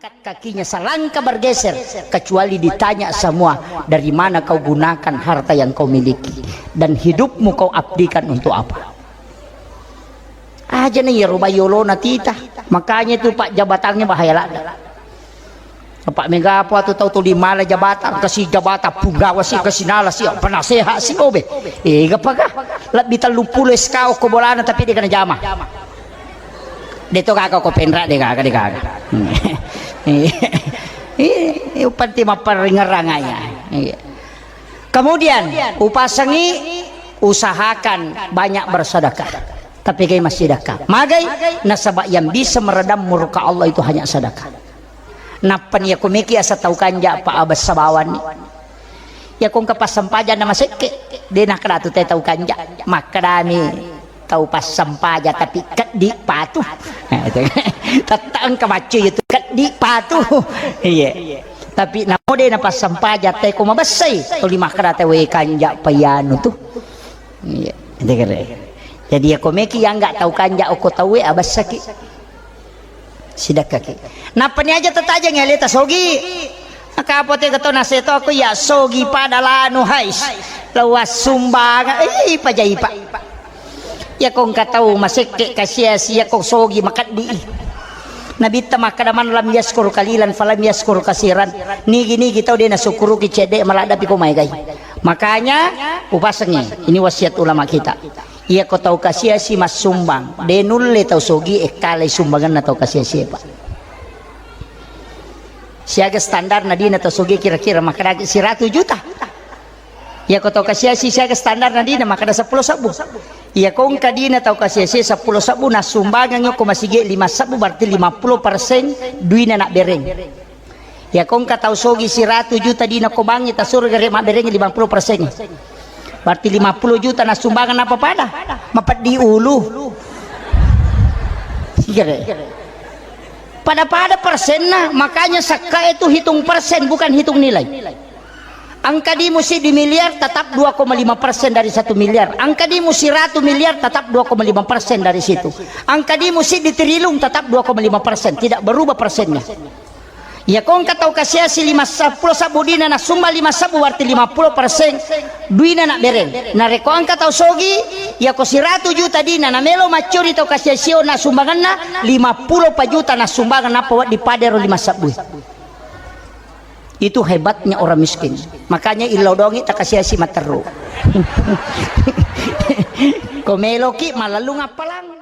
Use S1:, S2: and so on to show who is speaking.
S1: angkat kakinya selangkah bergeser kecuali ditanya semua, dari mana kau gunakan harta yang kau miliki dan hidupmu kau abdikan untuk apa. Aja nih ya rubayolo natita. Makanya itu Pak jabatannya bahaya lah. Pak Megapo atau tahu tuh di mana jabatan kasih jabatan punggawa sih kasih nala sih penasehat sih obe. Gapakah lebih 30 kau kebolana tapi dia kena jama. Dito kakak ko penra de kakak de kakak. Upanti maparingaranganya. Kemudian upasangi usahakan banyak bersedekah. Tapi kayak masih sedekah. Magai nasabak yang bisa meredam murka Allah itu hanya sedekah. Napan ya kumiki asa tau kanja pa abas sabawan ni. Ya kung kapas sampajan na masike. Di nakalatu tayo tau kanja. Makarami tau pas sampaja tapi kat di patuh. Tatang kamacu itu kat di patuh. Iya. Tapi namo de na pas sampaja tayo kumabasay. Tuli makarata we kanja payano tuh. Iya. Jadi ya kumiki yang enggak tau kanja o ko tahu abas sakit. Sidakah ki. Napa ni aja tataja ngelita sogi. Nakapote gato na seto ako ya sogi padalano hais. Lawas sumbangan pajai pa. Ya kong kataw masike kasya siya kong sogi makadi. Nabita makadaman lam yaskur kalilan falam yaskur kasiran. Nigi tahu dia nasukuru ki cede maladapi ko maigay. Makanya upasangnya ini wasiat ulama kita. Ia ko tahu kasya si mas sumbang. Denulle tahu sogi kalay sumbangan na tahu kasya siya pa. Siaga standar na di na tahu sogi kira-kira makadagi si 100 juta. Ia ko tahu kasya si siaga standar na di na makada 10 sabu. Ia kong kadina tahu kasya si 10 sabu na sumbangan nyo kumasige 5 sabu berarti 50% duwi na nak bereng. Ia kong kataw sogi si 100 juta di na kubangi tasur gare mak bereng 50%. Berarti 50 juta na sumbangan apa pada? Mapat di ulu. Sigare. Pada persen na, makanya saka itu hitung persen bukan hitung nilai. Angka di musi di miliar tetap 2,5% dari 1 miliar. Angka di musi 100 miliar tetap 2,5% dari situ. Angka di musi di triliun tetap 2,5%, tidak berubah persennya. Ya kong katau kasih si 50 sabu dina na sumba 5 sabu berarti 50% duina nak bereng. Na reko angka tau sogi ya ko si 100 juta dina na melo macuri tau kasih sio na sumbangan na 50 juta na sumbangan apa di padero 5 sabu. Itu hebatnya orang miskin. Makanya ilodongi tak kasih si materu. Komelo ki malalung apalang.